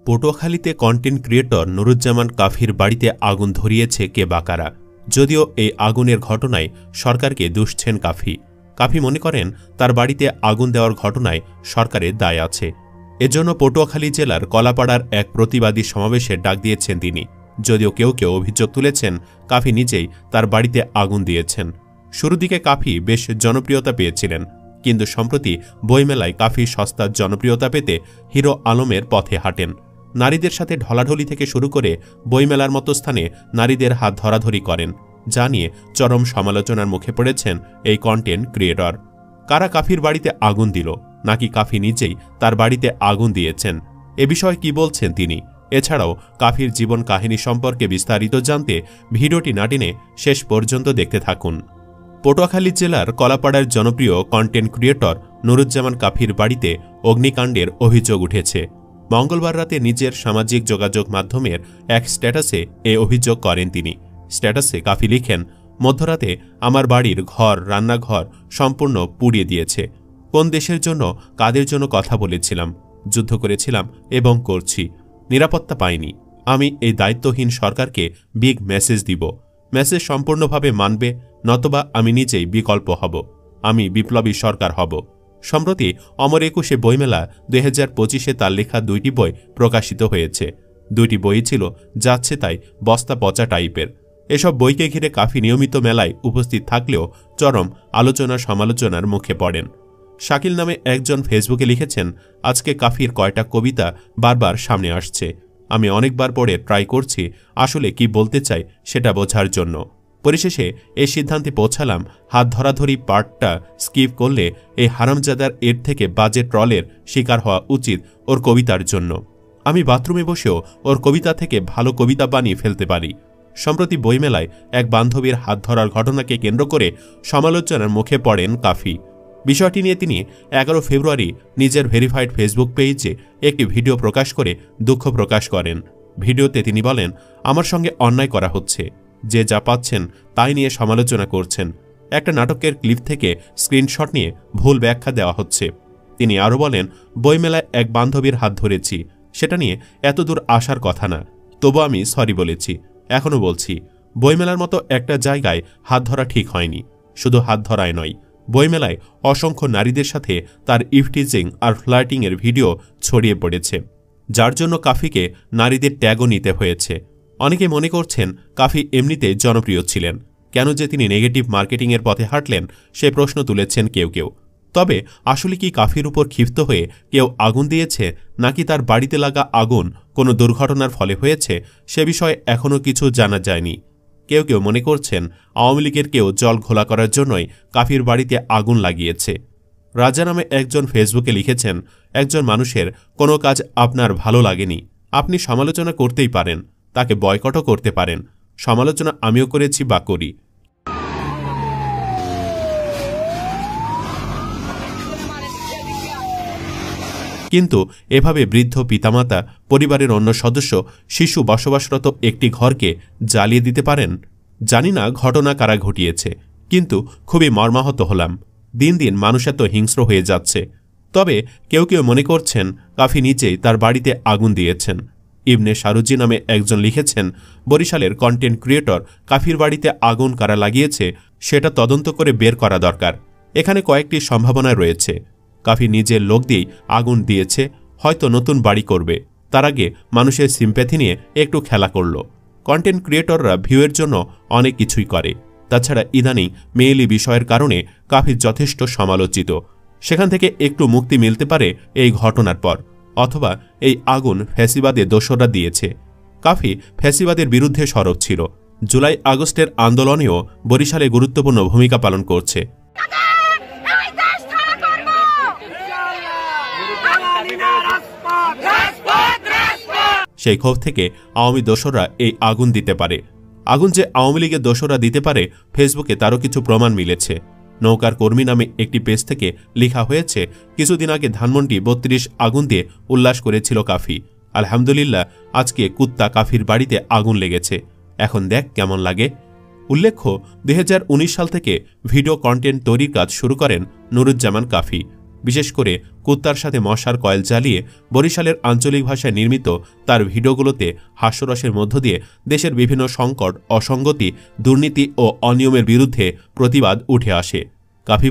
পটুয়াখালীতে content creator Nuruzzaman কাফির বাড়িতে আগুন ধরিয়েছে কে বা কারা। যদিও এই আগুনের ঘটনায় সরকারকে দুষছেন কাফি মনে করেন তার বাড়িতে আগুন দেওয়ার ঘটনায় সরকারের দায় আছে। এজন্য পটুয়াখালী জেলার কলাপাড়ার এক প্রতিবাদী সমাবেশের ডাক দিয়েছেন তিনি। যদিও কেউ কেউ অভিযোগ তুলেছেন কাফি নিজেই তার বাড়িতে আগুন দিয়েছেন। শুরুর দিকে কাফি বেশ জনপ্রিয়তা পেয়েছিলেন, কিন্তু সম্প্রতি বইমেলায় কাফি সস্তার জনপ্রিয়তা পেতে হিরো আলমের পথে হাঁটেন। নারীদের সাথে ঢলাঢলি থেকে শুরু করে বইমেলার মতো স্থানে নারীদের হাত ধরাধরি করেন, যা নিয়ে চরম সমালোচনার মুখে পড়েছেন এই কন্টেন্ট ক্রিয়েটর। কারা কাফির বাড়িতে আগুন দিল, নাকি কাফি নিজেই তার বাড়িতে আগুন দিয়েছেন, এ বিষয়ে কি বলছেন তিনি? এছাড়াও কাফির জীবন কাহিনী সম্পর্কে বিস্তারিত জানতে ভিডিওটি না টেনে শেষ পর্যন্ত দেখতে থাকুন। পটুয়াখালী জেলার কলাপাড়ার জনপ্রিয় কন্টেন্ট ক্রিয়েটর নুরুজ্জামান কাফির বাড়িতে অগ্নিকাণ্ডের অভিযোগ উঠেছে। মঙ্গলবার রাতে নিজের সামাজিক যোগাযোগ মাধ্যমের এক স্ট্যাটাসে এ অভিযোগ করেন তিনি। স্ট্যাটাসে কাফি লিখেন, মধ্যরাতে আমার বাড়ির ঘর, রান্নাঘর সম্পূর্ণ পুড়িয়ে দিয়েছে। কোন দেশের জন্য, কাদের জন্য কথা বলেছিলাম, যুদ্ধ করেছিলাম এবং করছি, নিরাপত্তা পাইনি। আমি এই দায়িত্বহীন সরকারকে বিগ মেসেজ দিব। মেসেজ সম্পূর্ণভাবে মানবে, নতবা আমি নিজেই বিকল্প হব। আমি বিপ্লবী সরকার হব। সম্প্রতি অমর একুশে বইমেলা 2025-এ তার লেখা 2টি বই প্রকাশিত হয়েছে। 2টি বই ছিল যাচ্ছে তাই বস্তা পচা টাইপের। এসব বইকে ঘিরে কাফি নিয়মিত মেলায় উপস্থিত থাকলেও চরম আলোচনা সমালোচনার মুখে পড়েন। শাকিল নামে একজন ফেসবুকে লিখেছেন, আজকে কাফির কয়টা কবিতা বারবার সামনে আসছে। আমি অনেকবার পড়ে ট্রাই করছি আসলে কি বলতে চাই সেটা বোঝার জন্য। পরিশেষে এই সিদ্ধান্তে পৌঁছালাম, হাত ধরাধরি পার্টটা স্কিপ করলে এই হারামজাদার এর থেকে বাজে ট্রলের শিকার হওয়া উচিত ওর কবিতার জন্য। আমি বাথরুমে বসেও ওর কবিতা থেকে ভালো কবিতা বানিয়ে ফেলতে পারি। সম্প্রতি বইমেলায় এক বান্ধবীর হাত ধরার ঘটনাকে কেন্দ্র করে সমালোচনার মুখে পড়েন কাফি। বিষয়টি নিয়ে তিনি 11 ফেব্রুয়ারি নিজের ভেরিফাইড ফেসবুক পেজে একটি ভিডিও প্রকাশ করে দুঃখ প্রকাশ করেন। ভিডিওতে তিনি বলেন, আমার সঙ্গে অন্যায় করা হচ্ছে, যে যা পাচ্ছেন তাই নিয়ে সমালোচনা করছেন। একটা নাটকের ক্লিপ থেকে স্ক্রিনশট নিয়ে ভুল ব্যাখ্যা দেওয়া হচ্ছে। তিনি আরও বলেন, বইমেলায় এক বান্ধবীর হাত ধরেছি, সেটা নিয়ে এতদূর আসার কথা না, তবু আমি সরি বলেছি। এখনও বলছি, বইমেলার মতো একটা জায়গায় হাত ধরা ঠিক হয়নি। শুধু হাত ধরায় নয়, বইমেলায় অসংখ্য নারীদের সাথে তার ইফটিজিং আর ফ্লার্টিংয়ের ভিডিও ছড়িয়ে পড়েছে, যার জন্য কাফিকে নারীদের ট্যাগও নিতে হয়েছে। অনেকে মনে করছেন কাফি এমনিতে জনপ্রিয় ছিলেন, কেন যে তিনি নেগেটিভ মার্কেটিংয়ের পথে হাঁটলেন সে প্রশ্ন তুলেছেন কেউ কেউ। তবে আসলে কি কাফির উপর ক্ষিপ্ত হয়ে কেউ আগুন দিয়েছে, নাকি তার বাড়িতে লাগা আগুন কোনো দুর্ঘটনার ফলে হয়েছে, সে বিষয়ে এখনও কিছু জানা যায়নি। কেউ কেউ মনে করছেন আওয়ামী লীগের কেউ জল ঘোলা করার জন্যই কাফির বাড়িতে আগুন লাগিয়েছে। রাজা নামে একজন ফেসবুকে লিখেছেন, একজন মানুষের কোনো কাজ আপনার ভালো লাগেনি, আপনি সমালোচনা করতেই পারেন, তাকে বয়কটও করতে পারেন। সমালোচনা আমিও করেছি বা করি। কিন্তু এভাবে বৃদ্ধ পিতামাতা, পরিবারের অন্য সদস্য, শিশু বসবাসরত একটি ঘরকে জ্বালিয়ে দিতে পারেন? জানি না ঘটনা কারা ঘটিয়েছে, কিন্তু খুবই মর্মাহত হলাম। দিন দিন মানুষ এত হিংস্র হয়ে যাচ্ছে। তবে কেউ কেউ মনে করছেন কাফি নিজেই তার বাড়িতে আগুন দিয়েছেন। ইবনে শারুজি নামে একজন লিখেছেন, বরিশালের কন্টেন্ট ক্রিয়েটর কাফির বাড়িতে আগুন কারা লাগিয়েছে সেটা তদন্ত করে বের করা দরকার। এখানে কয়েকটি সম্ভাবনা রয়েছে। কাফি নিজের লোক দিয়েই আগুন দিয়েছে, হয়তো নতুন বাড়ি করবে, তার আগে মানুষের সিম্প্যাথি নিয়ে একটু খেলা করল। কন্টেন্ট ক্রিয়েটররা ভিউয়ের জন্য অনেক কিছুই করে। তাছাড়া ইদানিং মেয়েলি বিষয়ের কারণে কাফি যথেষ্ট সমালোচিত। সেখান থেকে একটু মুক্তি মিলতে পারে এই ঘটনার পর, অথবা এই আগুন ফ্যাসিবাদে দোসররা দিয়েছে। কাফি ফ্যাসিবাদের বিরুদ্ধে সরব ছিল। জুলাই আগস্টের আন্দোলনেও বরিশালে গুরুত্বপূর্ণ ভূমিকা পালন করছে। সেই ক্ষোভ থেকে আওয়ামী দোসররা এই আগুন দিতে পারে। আগুন যে আওয়ামী লীগের দোসররা দিতে পারে, ফেসবুকে তারও কিছু প্রমাণ মিলেছে। নৌকার কর্মী নামে একটি পেজ থেকে লেখা হয়েছে, কিছুদিন আগে ধানমন্ডি 32 আগুন দিয়ে উল্লাস করেছিল কাফি। আলহামদুলিল্লাহ, আজকে কুত্তা কাফির বাড়িতে আগুন লেগেছে, এখন দেখ কেমন লাগে। উল্লেখ্য 2019 সাল থেকে ভিডিও কন্টেন্ট তৈরির কাজ শুরু করেন নুরুজ্জামান কাফি। বিশেষ করে কুত্তার সাথে মশার কয়েল জ্বালিয়ে বরিশালের আঞ্চলিক ভাষায় নির্মিত তার ভিডিওগুলোতে হাস্যরসের মধ্য দিয়ে দেশের বিভিন্ন সংকট, অসঙ্গতি, দুর্নীতি ও অনিয়মের বিরুদ্ধে প্রতিবাদ উঠে আসে। কাফি